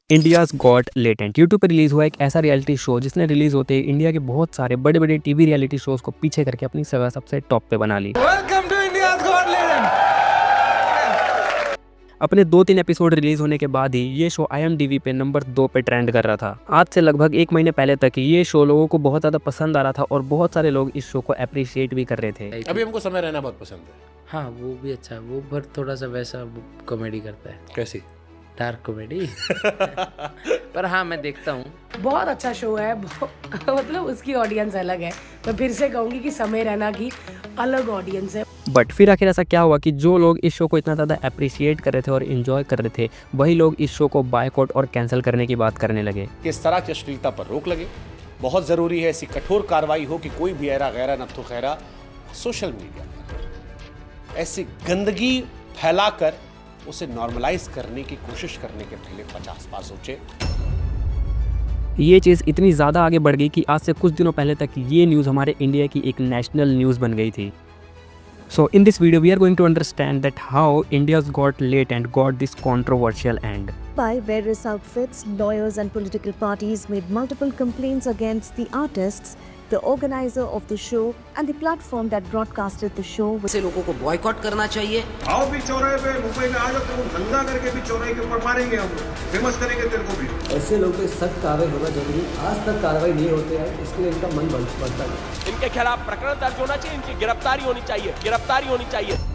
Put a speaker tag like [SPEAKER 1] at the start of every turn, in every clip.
[SPEAKER 1] India's got latent YouTube पर release हुआ एक ऐसा रियलिटी शो जिसने रिलीज़ होते ही इंडिया के बहुत सारे बड़े बड़े टीवी रियलिटी शोज़ को पीछे करके अपनी जगह सबसे टॉप पे बना ली।
[SPEAKER 2] Welcome to India's got latent.
[SPEAKER 1] अपने 2-3 एपिसोड रिलीज होने के बाद ही ये शो IMDb पे नंबर 2 पे ट्रेंड कर रहा था। आज से लगभग 1 महीने पहले तक ये शो लोगों को बहुत ज़्यादा पसंद आ रहा था और बहुत सारे लोग इस शो को अप्रिशिएट भी कर रहे थे।
[SPEAKER 3] अभी हमको समय रहना बहुत पसंद है।
[SPEAKER 4] हाँ वो भी अच्छा है, वो पर थोड़ा सा वैसा कॉमेडी करता है।
[SPEAKER 3] कैसी?
[SPEAKER 4] Dark comedy. पर हाँ मैं देखता हूँ।
[SPEAKER 5] बहुत अच्छा शो है। मतलब उसकी ऑडियंस अलग है। मैं फिर से कहूँगी कि समय रैना की अलग ऑडियंस है।
[SPEAKER 1] बट फिर आखिर ऐसा क्या हुआ कि जो लोग इस शो को इतना ज़्यादा अप्रिशिएट कर रहे थे और इन्जॉय कर रहे थे, वही लोग इस शो को बायकॉट और कैंसिल करने की बात करने लगे।
[SPEAKER 3] किस तरह की अश्लीलता पर रोक लगे। बहुत ज़रूरी है ऐसी कठोर कार्रवाई हो कि कोई भी ऐरा गैरा नत्थु खैरा सोशल मीडिया पर ऐसी गंदगी फैलाकर उसे नॉर्मलाइज करने की कोशिश करने के पहले 50 बार सोचे।
[SPEAKER 1] ये चीज़ इतनी ज़्यादा आगे बढ़ गई कि आज से कुछ दिनों पहले तक ये न्यूज़ हमारे इंडिया की एक नेशनल न्यूज़ बन गई थी। So in this video we are going to understand that how India's Got Latent got this controversial end.
[SPEAKER 6] By various outfits, lawyers and political parties made multiple complaints against the artists, the organizer of the show and the platform that broadcasted the show.
[SPEAKER 7] ऐसे लोगों को boycott करना चाहिए।
[SPEAKER 8] आओ भी चौराहे पे मुंबई में आ जाओ, तेरे को दंगा करके भी चौराहे के ऊपर मारेंगे, हम फेमस करेंगे तेरे को भी।
[SPEAKER 9] ऐसे लोगों पे सख्त कार्रवाई होना जरूरी। आज तक कार्रवाई नहीं होते हैं, इसके लिए इनका मन बढ़ता है।
[SPEAKER 10] इनके खिलाफ प्रकरण दर्ज होना चाहिए, इनकी गिरफ्तारी होनी चाहिए, गिरफ्तारी होनी चाहिए।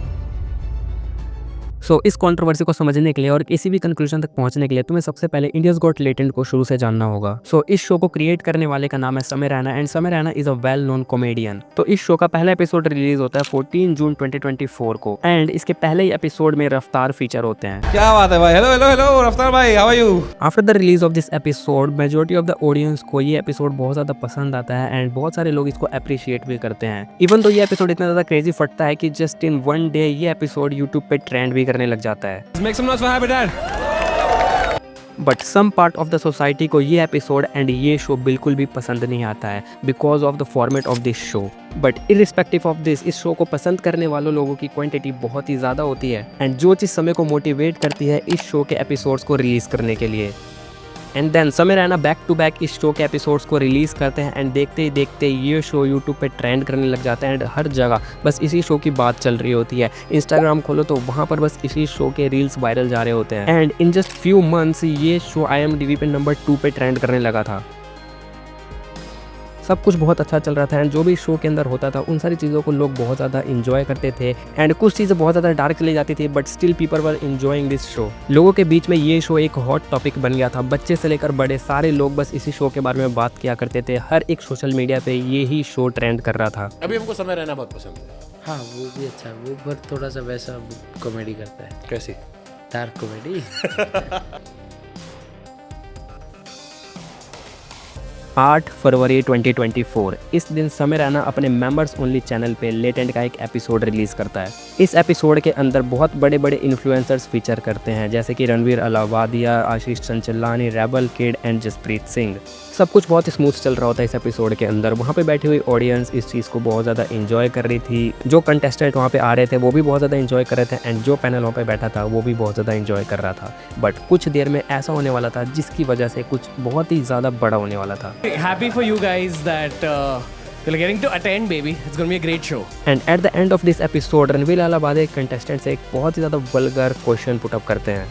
[SPEAKER 1] सो इस कंट्रोवर्सी को समझने के लिए और किसी भी कंक्लूजन तक पहुंचने के लिए तुम्हें सबसे पहले इंडियाज़ गॉट लेटेंट को शुरू से जानना होगा। सो इस शो को क्रिएट करने वाले का नाम है समय रैना एंड समय Raina is a well known comedian. तो इस शो का पहला एपिसोड रिलीज होता है 14 जून 2024 को एंड इसके पहले ही एपिसोड में रफ्तार फीचर होते हैं।
[SPEAKER 2] क्या बात है भाई। हेलो हेलो हेलो रफ्तार भाई, how are you?
[SPEAKER 1] After the release of this episode majority of the audience को ये एपिसोड बहुत ज्यादा पसंद आता है एंड बहुत सारे लोग इसको अप्रिशिएट भी करते हैं। इवन तो ये एपिसोड इतना ज्यादा क्रेजी फटता है कि जस्ट इन वन डे ये एपिसोड यूट्यूब पे ट्रेंड भी करने लग जाता है।
[SPEAKER 2] Make some noise for Happy Dad.
[SPEAKER 1] But some part of the society को ये एपिसोड एंड ये शो बिल्कुल भी पसंद नहीं आता है because of the format of this show. But irrespective of this, इस शो को पसंद करने वालों लोगों की क्वांटिटी बहुत ही ज़्यादा होती है एंड जो चीज़ समय को मोटिवेट करती है इस शो के एपिसोड्स को रिलीज़ करने के लिए। एंड देन समय रैना बैक टू बैक इस शो के एपिसोड्स को रिलीज़ करते हैं एंड देखते ही देखते ये शो यूट्यूब पे ट्रेंड करने लग जाता है एंड हर जगह बस इसी शो की बात चल रही होती है। इंस्टाग्राम खोलो तो वहाँ पर बस इसी शो के रील्स वायरल जा रहे होते हैं and in just few months ये शो IMDb पे नंबर 2 पे ट्रेंड करने लगा था। सब कुछ बहुत अच्छा चल रहा था एंड जो भी शो के अंदर होता था उन सारी चीज़ों को लोग बहुत ज़्यादा इंजॉय करते थे एंड कुछ चीज़ें बहुत ज़्यादा डार्क चली जाती थी but still people were enjoying this show. लोगों के बीच में ये शो एक हॉट टॉपिक बन गया था। बच्चे से लेकर बड़े सारे लोग बस इसी शो के बारे में बात किया करते थे। हर एक सोशल मीडिया पे ये ही शो ट्रेंड कर रहा था।
[SPEAKER 3] अभी हमको समय रहना बहुत पसंद है।
[SPEAKER 4] हाँ वो भी अच्छा है, वो पर थोड़ा सा वैसा कॉमेडी करता है।
[SPEAKER 3] कैसी?
[SPEAKER 4] Dark comedy.
[SPEAKER 1] 8 फरवरी 2024 इस दिन समय रैना अपने मेंबर्स ओनली चैनल पे लेटेंट का एक एपिसोड रिलीज करता है। इस एपिसोड के अंदर बहुत बड़े बड़े इन्फ्लुएंसर्स फीचर करते हैं जैसे कि Ranveer Allahbadia, Ashish Chanchlani, rebel kid and Jaspreet Singh. सब कुछ बहुत ही स्मूथ चल रहा होता है इस एपिसोड के अंदर। वहाँ पे बैठी हुई ऑडियंस इस चीज़ को बहुत ज़्यादा इंजॉय कर रही थी। जो कंटेस्टेंट वहाँ पे आ रहे थे वो भी बहुत ज़्यादा इंजॉय कर रहे थे एंड जो पैनल वहाँ पे बैठा था वो भी बहुत ज़्यादा इंजॉय कर रहा था। बट कुछ देर में ऐसा होने वाला था जिसकी वजह से कुछ बहुत ही ज़्यादा बड़ा होने वाला था।
[SPEAKER 2] Happy for you guys that you're getting to attend, baby. It's going to be a great show.
[SPEAKER 1] And at the end of this episode Ranveer Allahabadi contestant से एक बहुत ही ज़्यादा वल्गर क्वेश्चन पुट अप करते हैं।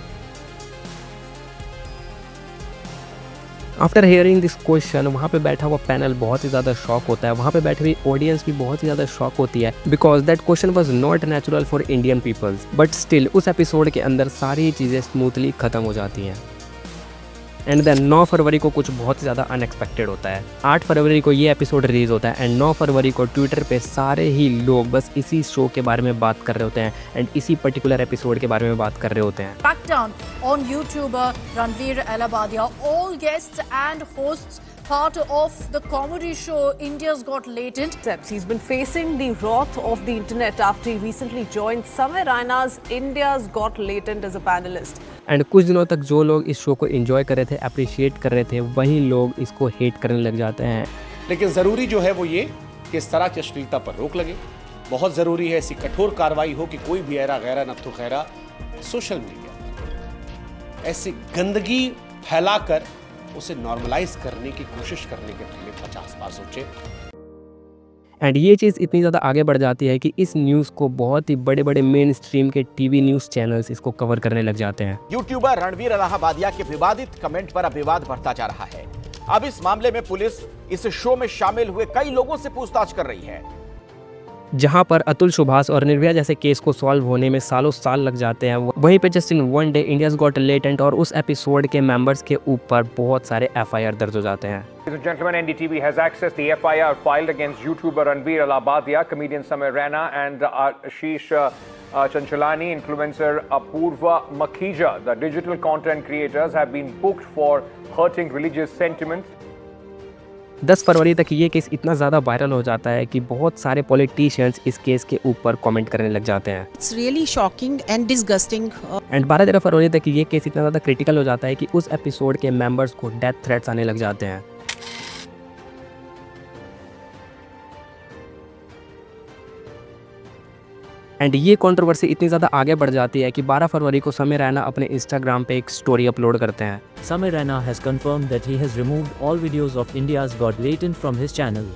[SPEAKER 1] आफ्टर हियरिंग दिस क्वेश्चन वहाँ पे बैठा हुआ पैनल बहुत ही ज़्यादा शॉक होता है। वहाँ पे बैठी हुई ऑडियंस भी बहुत ही ज़्यादा शॉक होती है because that question was not natural for Indian peoples. But still उस एपिसोड के अंदर सारी चीज़ें स्मूथली ख़त्म हो जाती हैं। एंड देन 9 फरवरी को कुछ बहुत ही ज़्यादा अनएक्सपेक्टेड होता है। 8 फरवरी को ये एपिसोड रिलीज़ होता है एंड 9 फरवरी को ट्विटर पे सारे ही लोग बस इसी शो के बारे में बात कर रहे होते हैं एंड इसी पर्टिकुलर एपिसोड के बारे में बात कर रहे होते हैं।
[SPEAKER 11] Crackdown on YouTuber Ranveer Alabadia. All guests and hosts part of the comedy show India's Got Latent.
[SPEAKER 12] He's been facing the wrath of the internet after he recently joined Samay Raina's India's Got Latent as a panelist.
[SPEAKER 1] And कुछ दिनों तक जो लोग इस show को enjoy कर रहे थे, अप्रिशिएट कर रहे थे, वही लोग इसको हेट करने लग जाते हैं।
[SPEAKER 3] लेकिन ज़रूरी जो है वो ये कि इस तरह की अश्लीलता पर रोक लगे। बहुत ज़रूरी है ऐसी कठोर कार्रवाई हो कि कोई भी ऐरा गैरा नत्थु खैरा सोशल मीडिया पर ऐसी गंदगी फैलाकर उसे नॉर्मलाइज करने की कोशिश करने के पहले 50 बार सोचें।
[SPEAKER 1] एंड ये चीज़ इतनी ज़्यादा आगे बढ़ जाती है कि इस न्यूज़ को बहुत ही बड़े बड़े मेन स्ट्रीम के टीवी न्यूज़ चैनल्स इसको कवर करने लग जाते हैं।
[SPEAKER 10] यूट्यूबर रणवीर इलाहाबादिया के विवादित कमेंट पर अब विवाद बढ़ता जा रहा है। अब इस मामले में पुलिस इस शो में शामिल हुए कई लोगों से पूछताछ कर रही है।
[SPEAKER 1] जहां पर अतुल सुभाष और निर्भया जैसे केस को सॉल्व होने में सालों साल लग जाते हैं, वहीं पे just in one day India's got latent और उस एपिसोड के मेंबर्स के ऊपर बहुत सारे FIR दर्ज हो जाते हैं।
[SPEAKER 13] Ladies and gentlemen, NDTV has accessed the FIR filed against YouTuber Ranveer Alabadia, comedian Samir Raina, and Ashish Chanchalani, influencer Apurva Makhija. The digital content creators have been booked for hurting religious sentiments.
[SPEAKER 1] 10 फरवरी तक ये case इतना ज़्यादा viral हो जाता है कि बहुत सारे पॉलिटिशियंस इस केस के ऊपर कमेंट करने लग जाते हैं।
[SPEAKER 14] It's really shocking and disgusting.
[SPEAKER 1] And 12-13 फरवरी तक ये केस इतना ज़्यादा क्रिटिकल हो जाता है कि उस एपिसोड के मेंबर्स को डेथ थ्रेट्स आने लग जाते हैं। एंड ये कंट्रोवर्सी इतनी ज़्यादा आगे बढ़ जाती है कि 12 फरवरी को समीर रैना अपने इंस्टाग्राम पे एक स्टोरी अपलोड करते हैं।
[SPEAKER 15] Samir Raina has confirmed that he has removed all videos of India's Got Latent from his channel.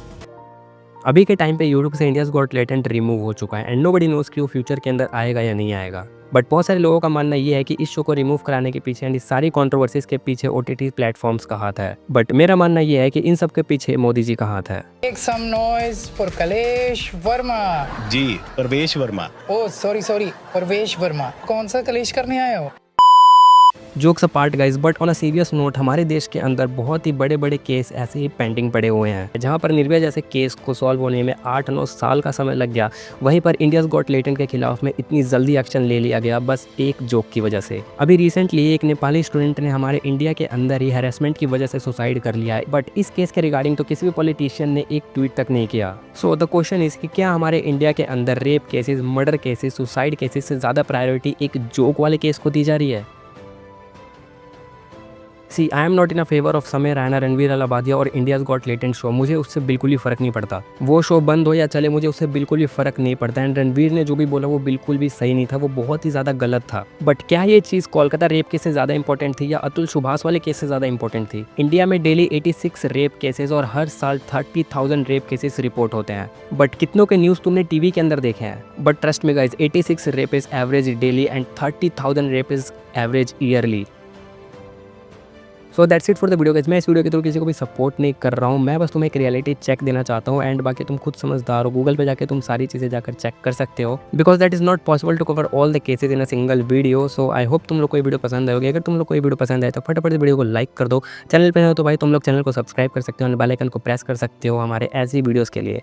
[SPEAKER 1] अभी के टाइम पे यूट्यूब से इंडियाज गॉट लेटेंट रिमूव हो चुका है एंड नोबडी नोज कि वो फ्यूचर के अंदर आएगा या नहीं आएगा। बट बहुत सारे लोगों का मानना ये है कि इस शो को रिमूव कराने के पीछे एंड इस सारी कंट्रोवर्सीज के पीछे OTT प्लेटफॉर्म्स का हाथ है। बट मेरा मानना ये है कि इन सब के पीछे मोदी जी का हाथ है।
[SPEAKER 16] Make some noise for कलेश वर्मा।
[SPEAKER 17] जी, परवेश वर्मा।
[SPEAKER 16] ओह सॉरी परवेश वर्मा। कौन सा कलेश करने आए हो?
[SPEAKER 1] Jokes apart guys, but on a serious note हमारे देश के अंदर बहुत ही बड़े बड़े केस ऐसे ही पेंडिंग पड़े हुए हैं। जहां पर निर्भया जैसे केस को सॉल्व होने में 8-9 साल का समय लग गया, वहीं पर इंडियाज गॉट लेटेंट के खिलाफ में इतनी जल्दी एक्शन ले लिया गया बस एक जोक की वजह से। अभी रिसेंटली एक नेपाली स्टूडेंट ने हमारे इंडिया के अंदर ही हैरेसमेंट की वजह से सुसाइड कर लिया है, बट इस केस के रिगार्डिंग तो किसी भी पॉलिटिशियन ने एक ट्वीट तक नहीं किया। सो द क्वेश्चन इज कि क्या हमारे इंडिया के अंदर rape cases, murder cases, suicide cases से ज़्यादा प्रायोरिटी एक जोक वाले केस को दी जा रही है? See I am not in a favour of Sameer Raina, Ranveer Allahbadia और इंडियाज गॉट लेटेंट शो। मुझे उससे बिल्कुल ही फ़र्क नहीं पड़ता, वो शो बंद हो या चले, मुझे उससे बिल्कुल भी फ़र्क नहीं पड़ता। एंड रणवीर ने जो भी बोला वो बिल्कुल भी सही नहीं था, वो बहुत ही ज़्यादा गलत था। बट क्या ये चीज़ कोलकाता रेप केस से ज़्यादा इंपॉर्टेंट थी या अतुल सुभाष वाले केस से ज़्यादा इंपॉर्टेंट थी? इंडिया में डेली 86 रेप केसेस और हर साल 30,000 रेप केसेस रिपोर्ट होते हैं, बट कितनों के न्यूज़ तुमने टीवी के अंदर देखे हैं? बट ट्रस्ट में guys, 86 rape is average daily and 30,000 rape is average yearly. So that's it for the video guys. मैं इस वीडियो के थ्रू किसी को भी सपोर्ट नहीं कर रहा हूँ, मैं बस तुम्हें एक रियलिटी चेक देना चाहता हूँ। एंड बाकी तुम खुद समझदार हो, गूगल पे जाके तुम सारी चीज़ें जाकर चेक कर सकते हो, because that is not possible to cover all the cases in a single video. So I hope तुम लोग को ये वीडियो पसंद आएगी। अगर तुम लोग को ये वीडियो पसंद आए तो फटाफट इस वीडियो को लाइक कर दो। चैनल पर हो तो भाई तुम लोग चैनल को सब्सक्राइब कर सकते हो, बेल आइकन को प्रेस कर सकते हो हमारे ऐसी वीडियोज़ के लिए।